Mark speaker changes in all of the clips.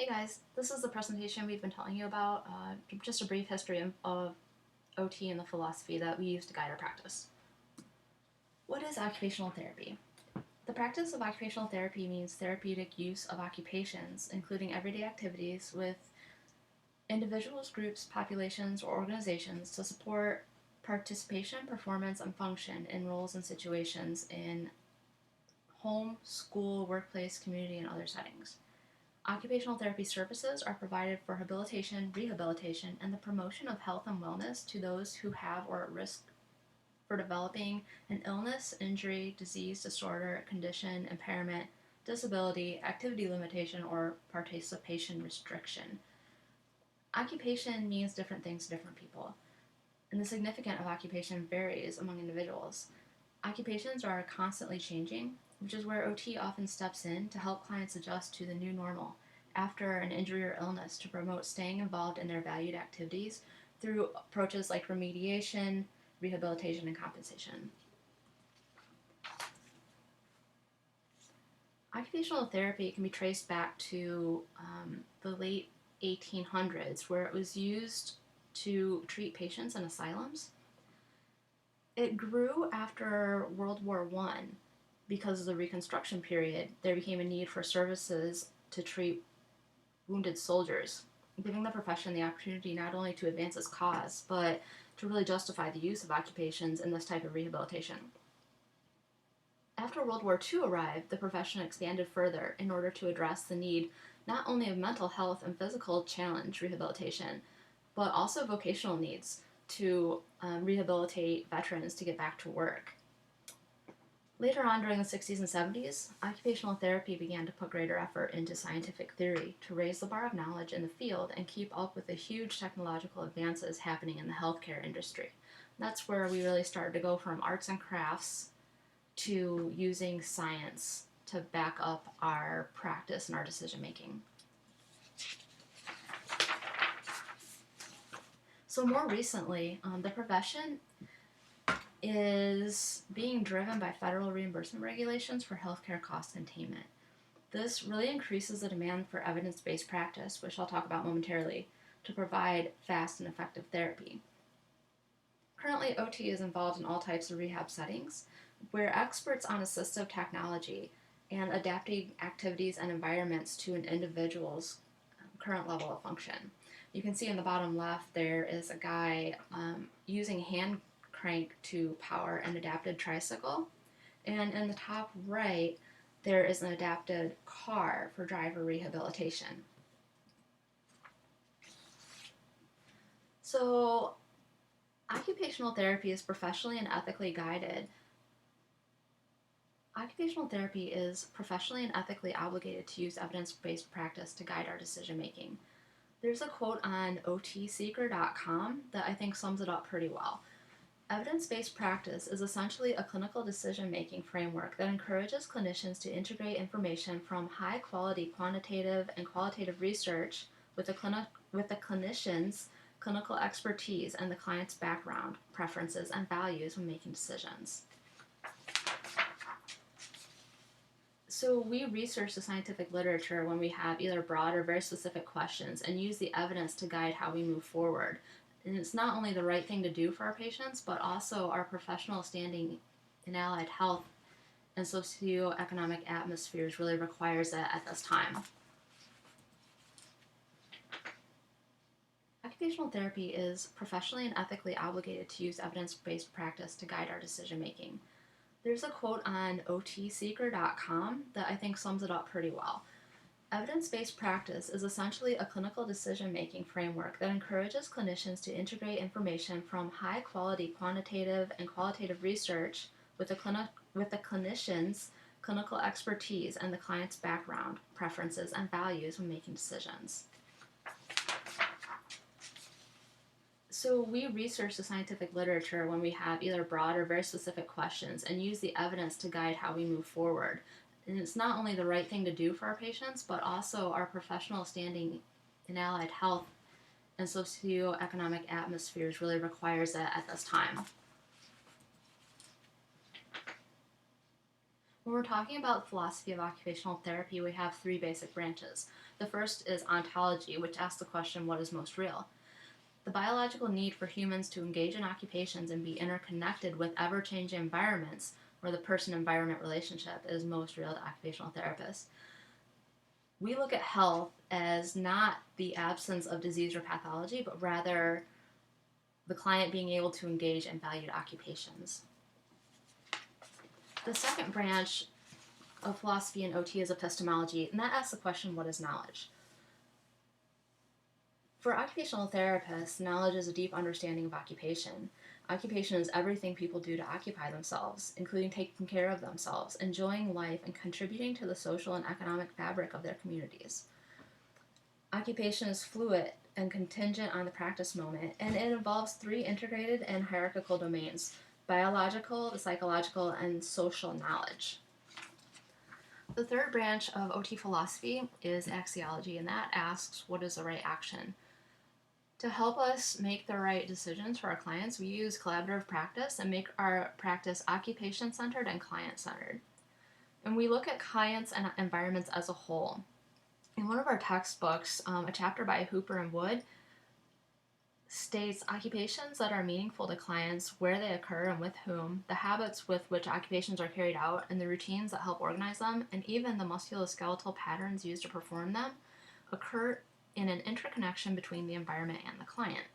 Speaker 1: Hey guys, this is the presentation we've been telling you about, just a brief history of OT and the philosophy that we use to guide our practice. What is occupational therapy? The practice of occupational therapy means therapeutic use of occupations, including everyday activities with individuals, groups, populations, or organizations to support participation, performance, and function in roles and situations in home, school, workplace, community, and other settings. Occupational therapy services are provided for habilitation, rehabilitation, and the promotion of health and wellness to those who have or are at risk for developing an illness, injury, disease, disorder, condition, impairment, disability, activity limitation, or participation restriction. Occupation means different things to different people, and the significance of occupation varies among individuals. Occupations are constantly changing, which is where OT often steps in to help clients adjust to the new normal after an injury or illness to promote staying involved in their valued activities through approaches like remediation, rehabilitation, and compensation. Occupational therapy can be traced back to the late 1800s, where it was used to treat patients in asylums. It grew after World War I because of the Reconstruction period. There became a need for services to treat wounded soldiers, giving the profession the opportunity not only to advance its cause, but to really justify the use of occupations in this type of rehabilitation. After World War II arrived, the profession expanded further in order to address the need not only of mental health and physical challenge rehabilitation, but also vocational needs to rehabilitate veterans to get back to work. Later on, during the 60s and 70s, occupational therapy began to put greater effort into scientific theory to raise the bar of knowledge in the field and keep up with the huge technological advances happening in the healthcare industry. That's where we really started to go from arts and crafts to using science to back up our practice and our decision making. So more recently, the profession is being driven by federal reimbursement regulations for healthcare cost containment. This really increases the demand for evidence-based practice, which I'll talk about momentarily, to provide fast and effective therapy. Currently, OT is involved in all types of rehab settings, where experts on assistive technology and adapting activities and environments to an individual's current level of function. You can see in the bottom left there is a guy using hand crank to power an adapted tricycle, and in the top right there is an adapted car for driver rehabilitation. So occupational therapy is professionally and ethically guided. Occupational therapy is professionally and ethically obligated to use evidence-based practice to guide our decision making. There's a quote on otseeker.com that I think sums it up pretty well. Evidence-based practice is essentially a clinical decision-making framework that encourages clinicians to integrate information from high-quality quantitative and qualitative research with the clinician's clinical expertise and the client's background, preferences, and values when making decisions. So we research the scientific literature when we have either broad or very specific questions and use the evidence to guide how we move forward. And it's not only the right thing to do for our patients, but also our professional standing in allied health and socioeconomic atmospheres really requires that at this time. Occupational therapy is professionally and ethically obligated to use evidence-based practice to guide our decision making. There's a quote on otseeker.com that I think sums it up pretty well. Evidence-based practice is essentially a clinical decision-making framework that encourages clinicians to integrate information from high-quality quantitative and qualitative research with the clinician's clinical expertise and the client's background, preferences, and values when making decisions. So we research the scientific literature when we have either broad or very specific questions and use the evidence to guide how we move forward. And it's not only the right thing to do for our patients, but also our professional standing in allied health and socioeconomic atmospheres really requires that at this time. When we're talking about the philosophy of occupational therapy, we have three basic branches. The first is ontology, which asks the question, what is most real? The biological need for humans to engage in occupations and be interconnected with ever-changing environments, where the person-environment relationship is most real to occupational therapists. We look at health as not the absence of disease or pathology, but rather the client being able to engage in valued occupations. The second branch of philosophy in OT is epistemology, and that asks the question, what is knowledge? For occupational therapists, knowledge is a deep understanding of occupation. Occupation is everything people do to occupy themselves, including taking care of themselves, enjoying life, and contributing to the social and economic fabric of their communities. Occupation is fluid and contingent on the practice moment, and it involves three integrated and hierarchical domains: biological, the psychological, and social knowledge. The third branch of OT philosophy is axiology, and that asks, what is the right action? To help us make the right decisions for our clients, we use collaborative practice and make our practice occupation-centered and client-centered. And we look at clients and environments as a whole. In one of our textbooks, a chapter by Hooper and Wood states occupations that are meaningful to clients, where they occur and with whom, the habits with which occupations are carried out, and the routines that help organize them, and even the musculoskeletal patterns used to perform them, occur in an interconnection between the environment and the client.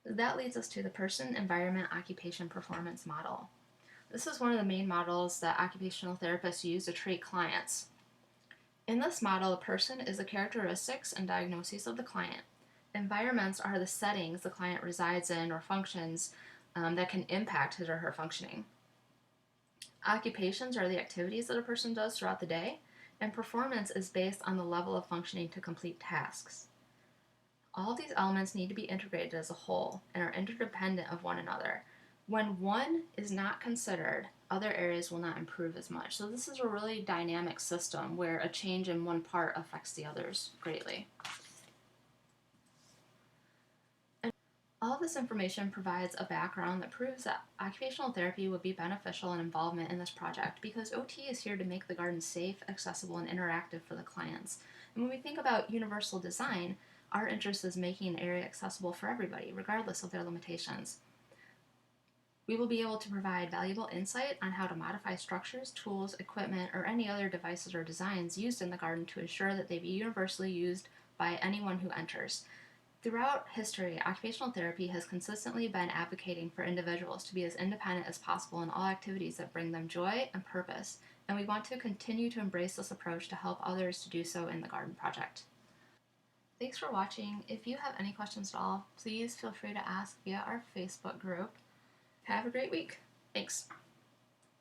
Speaker 1: That leads us to the person, environment, occupation, performance model. This is one of the main models that occupational therapists use to treat clients. In this model, a person is the characteristics and diagnoses of the client. Environments are the settings the client resides in or functions that can impact his or her functioning. Occupations are the activities that a person does throughout the day, and performance is based on the level of functioning to complete tasks. All of these elements need to be integrated as a whole and are interdependent of one another. When one is not considered, other areas will not improve as much. So this is a really dynamic system where a change in one part affects the others greatly. All of this information provides a background that proves that occupational therapy would be beneficial in involvement in this project, because OT is here to make the garden safe, accessible, and interactive for the clients. And when we think about universal design, our interest is making an area accessible for everybody, regardless of their limitations. We will be able to provide valuable insight on how to modify structures, tools, equipment, or any other devices or designs used in the garden to ensure that they be universally used by anyone who enters. Throughout history, occupational therapy has consistently been advocating for individuals to be as independent as possible in all activities that bring them joy and purpose, and we want to continue to embrace this approach to help others to do so in the Garden Project. Thanks for watching. If you have any questions at all, please feel free to ask via our Facebook group. Have a great week. Thanks.